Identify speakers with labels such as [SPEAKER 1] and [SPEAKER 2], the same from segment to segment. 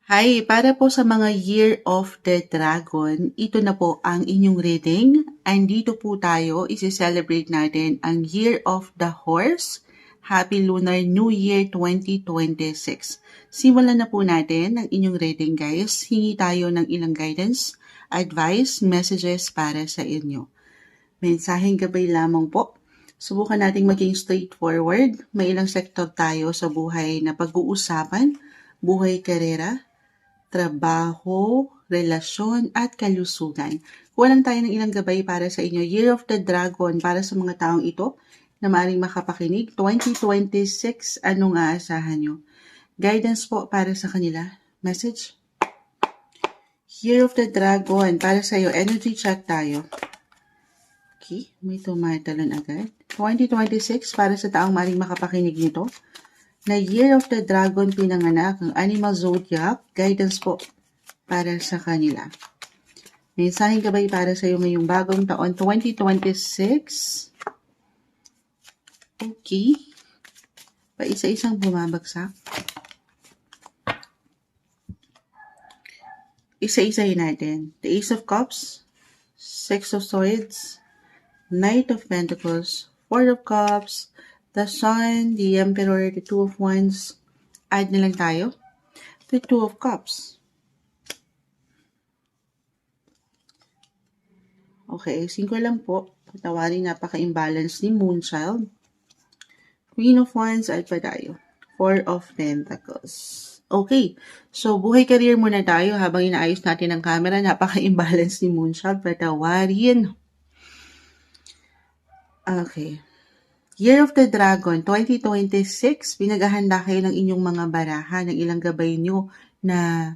[SPEAKER 1] Hi, para po sa mga Year of the Dragon, ito na po ang inyong reading. Andito po tayo, isi-celebrate natin ang Year of the Horse. Happy Lunar New Year 2026. Simulan na po natin ang inyong reading, guys. Hingi tayo ng ilang guidance, advice, messages para sa inyo. Mensaheng gabay lamang po. Subukan nating maging straightforward. May ilang sektor tayo sa buhay na pag-uusapan, buhay karera, trabaho, relasyon, at kalusugan. Kuha lang tayo ng ilang gabay para sa inyo. Year of the Dragon para sa mga taong ito na maaaring makapakinig. 2026, anong aasahan nyo? Guidance po para sa kanila. Message? Year of the Dragon para sa iyo. Energy check tayo. Okay, may tumatalon agad. 2026 para sa taong maaaring makapakinig nito. Na Year of the Dragon pinanganak ang Animal Zodiac, guidance po para sa kanila. Mensaheng gabay para sa iyo ngayong bagong taon, 2026. Okay. Paisa-isang bumabagsak. Isa-isahin natin. The Ace of Cups, Six of Swords, Knight of Pentacles, Four of Cups, the Sun, the Emperor, the Two of Wands. Add na lang tayo. The Two of Cups. Okay, 5 lang po. Patawarin, napaka-imbalance ni Moonchild. Queen of Wands, add pa tayo. Four of Pentacles. Okay, so buhay career muna tayo habang inaayos natin ang camera. Napaka-imbalance ni Moonchild. Patawarin. Okay. Year of the Dragon, 2026, pinaghahanda kayo ng inyong mga baraha, ng ilang gabay nyo na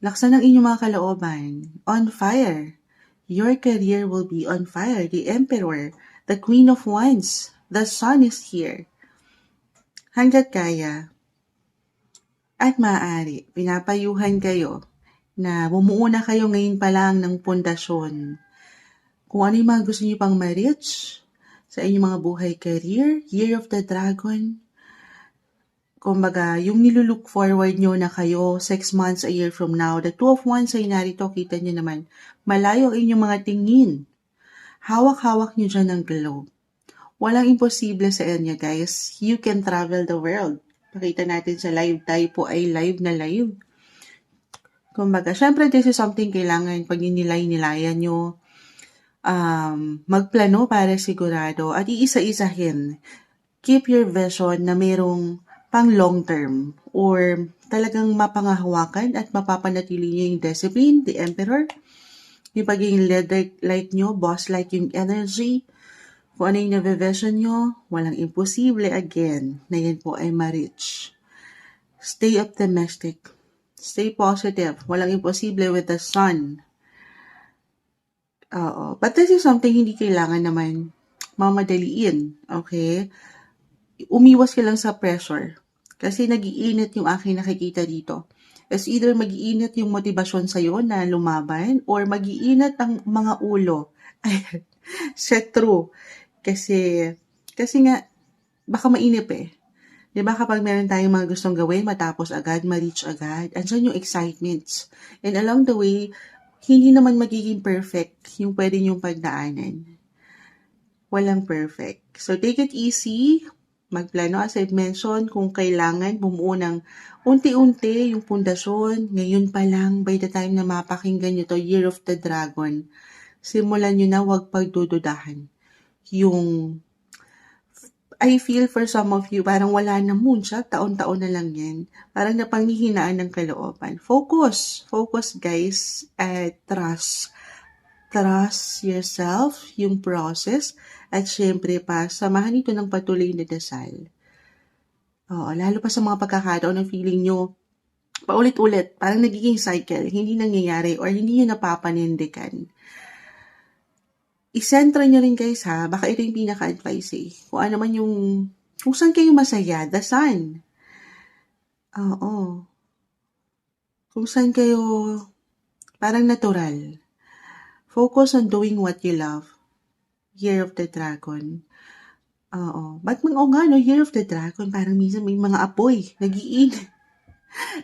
[SPEAKER 1] laksan ng inyong mga kalooban. On fire. Your career will be on fire. The Emperor, the Queen of Wands, the Sun is here. Hanggat kaya at maaari, pinapayuhan kayo na bumuo na kayo ngayon pa lang ng pundasyon. Kung ano yung mga gusto nyo pang ma-reach, sa inyong mga buhay career, Year of the Dragon. Kumbaga, yung nilulook forward nyo na kayo 6 months, a year from now, the Two of Wands ay narito, kita nyo naman, malayo ang inyong mga tingin. Hawak-hawak nyo dyan ng globe. Walang imposible sa inyo, guys. You can travel the world. Pakita natin sa live, tayo po ay live na live. Kumbaga, syempre, this is something kailangan pag nilay-nilayan nyo, magplano para sigurado at iisa-isahin. Keep your vision na mayroong pang long term or talagang mapangahawakan at mapapanatili niyo yung discipline, the Emperor, yung pagiging leader-like nyo, boss-like yung energy, kung ano yung nabe-vision nyo, walang imposible again na yan po ay ma-reach. Stay optimistic. Stay positive. Walang imposible with the Sun. Oo. But this is something hindi kailangan naman mamadaliin. Okay? Umiwas ka lang sa pressure. Kasi nag-iinit yung aking nakikita dito. As either mag-iinit yung motivasyon sa'yo na lumaban or mag-iinit ang mga ulo. Set true. Kasi nga, baka mainip eh. Diba kapag meron tayong mga gustong gawin, matapos agad, ma-reach agad, andyan yung excitements. And along the way, hindi naman magiging perfect yung pwede niyong pagdaanan. Walang perfect. So, take it easy. Magplano, as I've mentioned, kung kailangan bumuo ng unti-unti yung pundasyon. Ngayon pa lang, by the time na mapakinggan nyo to, Year of the Dragon, simulan nyo na, huwag pagdududahan. Yung, I feel for some of you, parang wala na Moonchild, taon-taon na lang yan. Parang napanghihinaan ng kalooban. Focus, guys, at trust. Trust yourself, yung process, at syempre pa, samahan ito ng patuloy na dasal. Oo, lalo pa sa mga pagkakataon ng feeling nyo, paulit-ulit, parang nagiging cycle, hindi nangyayari or hindi nyo napapanindigan. Isentro nyo rin guys ha, baka ito yung pinaka-advice eh. Kung ano man yung, kung saan kayo masaya, the Sun. Oo. Kung saan kayo parang natural. Focus on doing what you love. Year of the Dragon. Oo. Ba't nga no, Year of the Dragon, parang minsan may mga apoy, nag-iinit.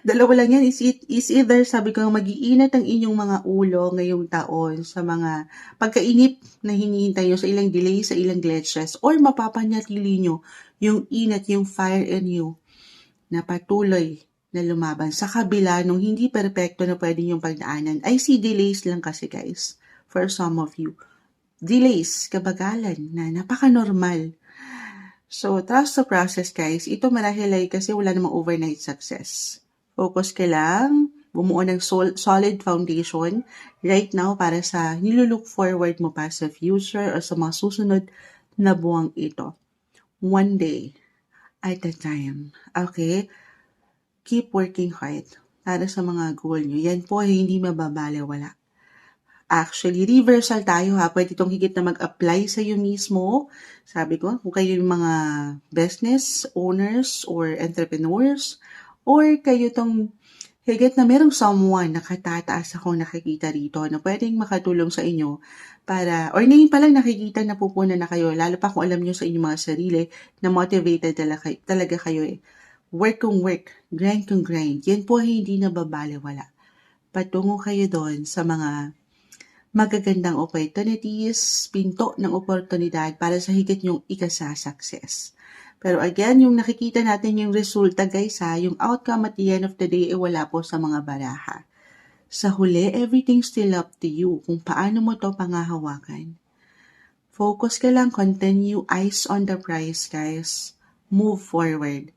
[SPEAKER 1] Dalawa lang yan, is either sabi ko mag-iinat ang inyong mga ulo ngayong taon sa mga pagkainip na hinihintay nyo sa ilang delay, sa ilang glitches, or mapapanatili nyo yung inat, yung fire in you na patuloy na lumaban sa kabila nung hindi perpekto na pwede yung pagdaanan. I see delays lang kasi guys, for some of you. Delays, kabagalan na napaka-normal. So, trust the process guys. Ito marahil ay kasi wala namang overnight success. Focus ka lang, bumuo ng solid foundation right now para sa nilulook forward mo pa sa future or sa mga susunod na buwang ito. One day at a time. Okay? Keep working hard para sa mga goal nyo. Yan po ay hindi mababaliwala. Actually, reversal tayo ha. Pwede itong higit na mag-apply sa iyo mismo. Sabi ko, kung kayo yung mga business owners or entrepreneurs, or kayo itong higit na merong someone na katataas akong nakikita rito na pwedeng makatulong sa inyo para, or ngayon pa lang nakikita na pupunan na kayo, lalo pa kung alam nyo sa inyong mga sarili na motivated talaga kayo eh. Work kung work, grind kung grind. Yan po ay hindi nababaliwala. Patungo kayo doon sa mga magagandang opportunities, pinto ng oportunidad para sa higit yung ikasa-success. Pero again, yung nakikita natin yung resulta guys ha, yung outcome at the end of the day wala po sa mga baraha. Sa huli, everything's still up to you kung paano mo to pangahawakan. Focus ka lang, continue, eyes on the prize guys. Move forward.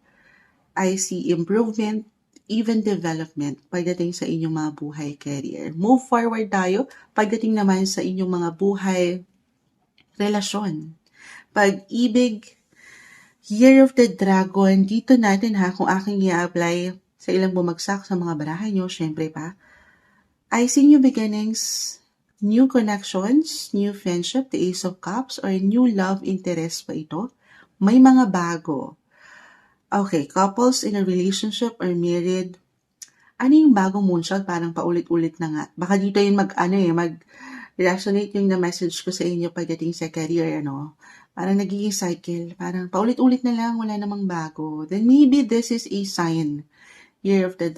[SPEAKER 1] I see improvement, even development pagdating sa inyong mga buhay career. Move forward tayo pagdating naman sa inyong mga buhay relasyon. Pag-ibig, Year of the Dragon, dito natin ha, kung aking i-apply sa ilang bumagsak sa mga baraha nyo, syempre pa. I see new beginnings, new connections, new friendship, the Ace of Cups, or new love interest pa ito. May mga bago. Okay, couples in a relationship or married, ano yung bagong moonshot? Parang paulit-ulit na nga. Baka dito yung mag-resonate yung na-message ko sa inyo pagdating sa career, ano? Parang nagiging cycle. Parang paulit-ulit na lang, wala namang bago. Then maybe this is a sign. Year of the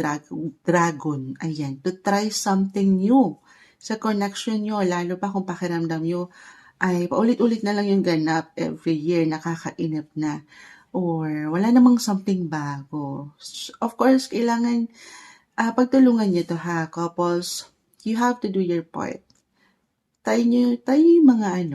[SPEAKER 1] Dragon. Ayan, to try something new sa connection nyo, lalo pa kung pakiramdam nyo ay paulit-ulit na lang yung ganap every year, nakakainip na. Or wala namang something bago. Of course, kailangan pagtulungan niyo to ha, couples. You have to do your part. Tayo yung mga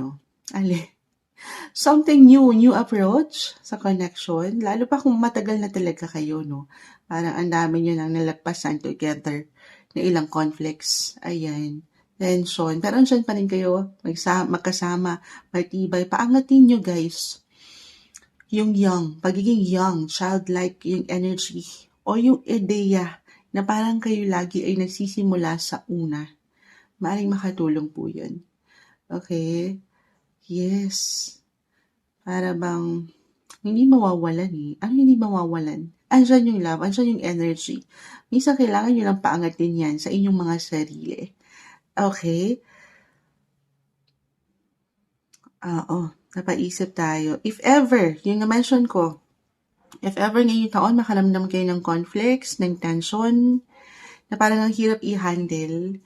[SPEAKER 1] something new approach sa connection. Lalo pa kung matagal na talaga kayo, no? Parang ang dami nyo nang nalagpasan together na ilang conflicts. Ayan. Tension. Pero andyan pa rin kayo, magkasama, matibay. Paangatin nyo, guys. Yung young, pagiging young, childlike yung energy o yung ideya na parang kayo lagi ay nagsisimula sa una. Maaring makatulong po yun. Okay? Yes. Para bang hindi mawawalan eh. Ano hindi mawawalan? Andyan yung love, andyan yung energy. Minsan kailangan nyo lang paangatin yan sa inyong mga sarili. Okay? Napaisip tayo. If ever, yung na-mention ko, if ever ngayong taon makaramdam kayo ng conflicts, ng tension, na parang ang hirap i-handle,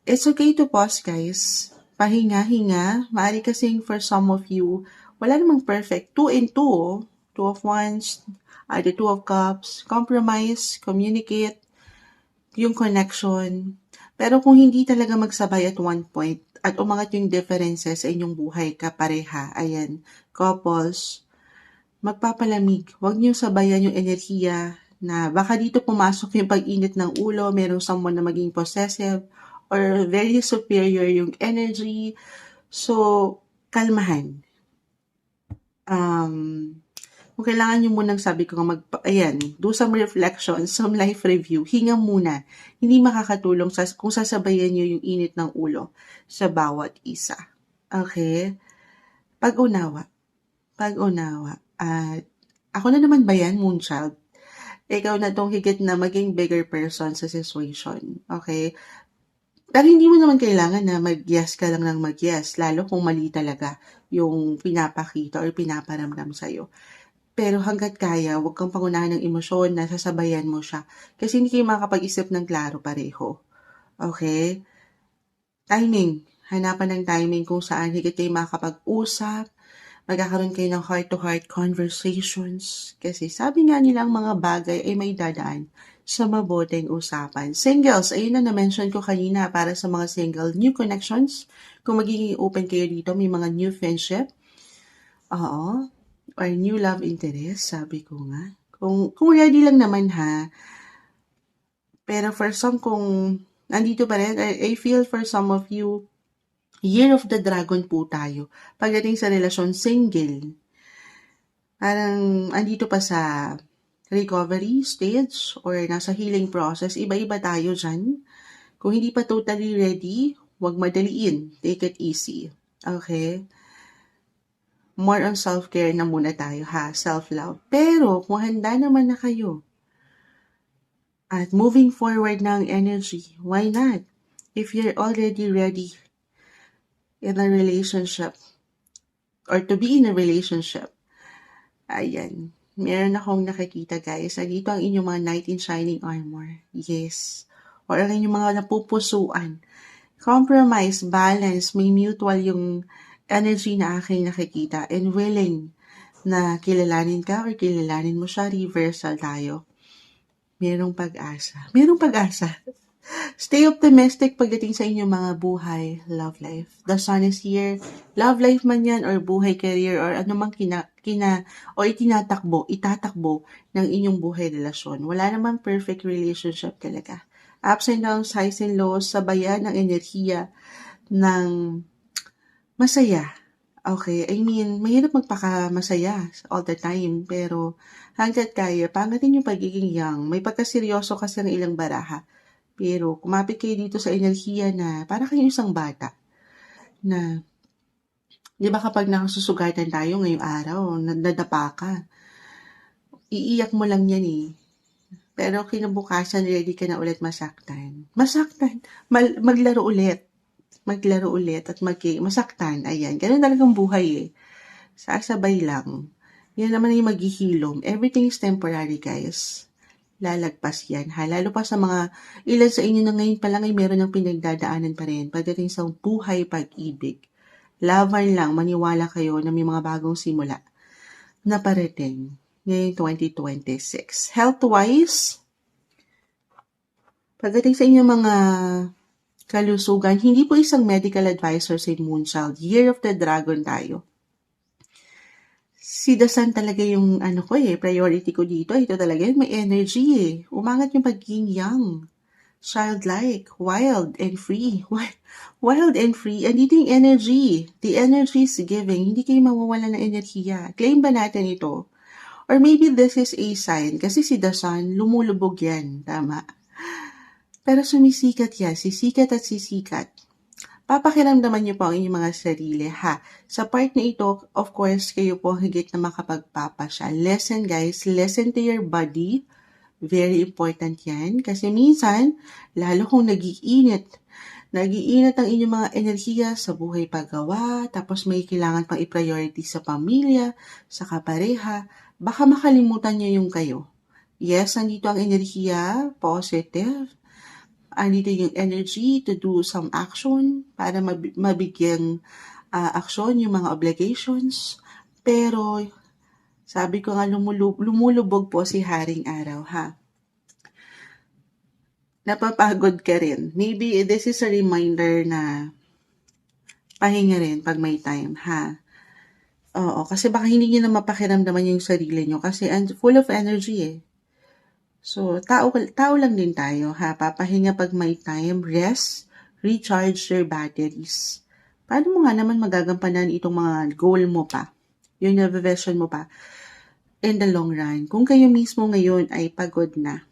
[SPEAKER 1] it's okay to pause guys. Pahinga-hinga. Maaari kasing for some of you, wala namang perfect. 2 and 2. 2 of Wands, the 2 of Cups. Compromise, communicate, yung connection. Pero kung hindi talaga magsabay at one point, at umangat yung differences sa inyong buhay kapareha, ayan, couples, magpapalamig. Huwag niyo sabayan yung enerhiya na baka dito pumasok yung pag-init ng ulo, merong someone na maging possessive, or very superior yung energy. So, kalmahan. Kung kailangan nyo munang sabi ko do some reflections, some life review, hinga muna. Hindi makakatulong kung sasabayan nyo yung init ng ulo sa bawat isa. Okay? Pag-unawa. At ako na naman ba yan, Moonchild? Ikaw na tong higit na maging bigger person sa situation. Okay? Pero hindi mo naman kailangan na mag-yes ka lang ng mag-yes, lalo kung mali talaga yung pinapakita or pinaparamdam sa'yo. Pero hangga't kaya, huwag kang pangunahan ng emosyon na sasabayan mo siya. Kasi hindi kayo makakapag-isip ng klaro pareho. Okay? Timing. Hanapan ng timing kung saan higit kayo makakapag-usap, magkakaroon kayo ng heart-to-heart conversations. Kasi sabi nga nilang mga bagay ay may dadaan sa mabuting usapan. Singles, ayun na na-mention ko kanina para sa mga single, new connections. Kung magiging open kayo dito, may mga new friendship. Oo. Or new love interest, sabi ko nga. Kung ready lang naman ha. Pero for some, kung nandito pa rin, I feel for some of you, Year of the Dragon po tayo. Pagdating sa relasyon, single. Parang andito pa sa recovery stage or nasa healing process. Iba-iba tayo dyan. Kung hindi pa totally ready, huwag madaliin. Take it easy. Okay? More on self-care na muna tayo ha, self-love. Pero kung handa naman na kayo at moving forward ng energy, why not? If you're already ready in a relationship or to be in a relationship, ayan, meron akong nakikita guys. Dito ang inyong mga knight in shining armor. Yes. Or ang inyong mga napupusuan. Compromise, balance, may mutual yung energy na aking nakikita and willing na kilalanin ka or kilalanin mo siya, reversal tayo. Merong pag-asa. Merong pag-asa. Stay optimistic pagdating sa inyong mga buhay, love life. The sun is here. Love life man yan or buhay, career or anumang itatakbo ng inyong buhay relasyon. Wala namang perfect relationship talaga. Ups and downs, highs and lows, sabayan ng enerhiya ng masaya. Okay, I mean, mahirap magpakamasaya all the time, pero hanggat kaya, pangatin yung pagiging young. May pagkaseryoso kasi ng ilang baraha. Pero kumapit kayo dito sa enerhiya na para kayong isang bata. Na, di ba kapag nakasusugatan tayo ngayong araw, nadapa ka, iiyak mo lang yan eh. Pero kinabukasan, ready ka na ulit masaktan. Maglaro ulit. Maglaro ulit at masaktan. Ayan, ganun talagang buhay eh. Sasabay lang. Yan naman yung maghihilom. Everything is temporary, guys. Lalagpas yan. Ha? Lalo pa sa mga ilan sa inyo na ngayon pa lang ay meron ng pinagdadaanan pa rin pagdating sa buhay pag-ibig. Laban lang, maniwala kayo na may mga bagong simula na parating ngayong 2026. Health-wise, pagdating sa inyong mga kalusugan, hindi po isang medical advisor si Moonchild. Year of the Dragon tayo. Si The Sun talaga yung priority ko dito. Ito talaga yun, may energy eh. Umangat yung pagiging young, childlike, wild and free. Wild and free. Andito yung energy. The energy is giving. Hindi kayo mawawala ng enerhiya. Claim ba natin ito? Or maybe this is a sign. Kasi si The Sun, lumulubog yan. Tama. Pero sumisikat yan, sisikat at sisikat. Papakiramdaman niyo po ang inyong mga sarili, ha? Sa part na ito, of course, kayo po higit na makapagpapasya. Listen, guys. Listen to your body. Very important yan. Kasi minsan, lalo kung nagiinit ang inyong mga enerhiya sa buhay paggawa, tapos may kailangan pang i-priority sa pamilya, sa kapareha, baka makalimutan niyo yung kayo. Yes, nandito ang enerhiya, positive. Andito yung energy to do some action para mabigyan action yung mga obligations. Pero, sabi ko nga, lumulubog po si Haring Araw, ha? Napapagod ka rin. Maybe this is a reminder na pahinga rin pag may time, ha? Oo, kasi baka hindi nyo na mapakiramdaman yung sarili nyo kasi full of energy eh. So, tao lang din tayo, ha? Papahinga pag may time, rest, recharge your batteries. Paano mo nga naman magagampanan itong mga goal mo pa, yung vision mo pa, in the long run, kung kayo mismo ngayon ay pagod na.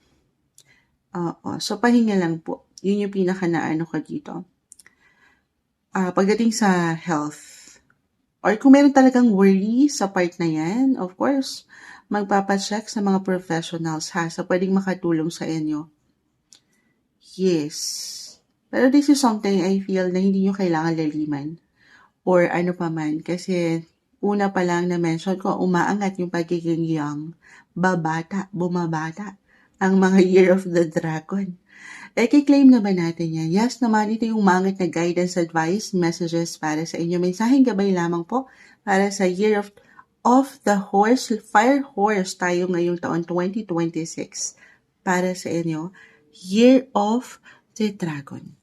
[SPEAKER 1] Oo, so pahinga lang po. Yun yung pinaka-naano ko dito. Pagdating sa health, or kung meron talagang worry sa part na yan, of course, magpapacheck sa mga professionals ha, sa pwedeng makatulong sa inyo. Yes. Pero this is something I feel na hindi nyo kailangan laliman. Or ano pa man. Kasi una pa lang na mention ko, umaangat yung pagiging young, bumabata ang mga Year of the Dragon. I-claim naman natin yan. Yes naman, ito yung umangat na guidance, advice, messages para sa inyo. Mensaheng gabay lamang po para sa Year of the Horse, Fire Horse tayo ngayong taon 2026. Para sa inyo, Year of the Dragon.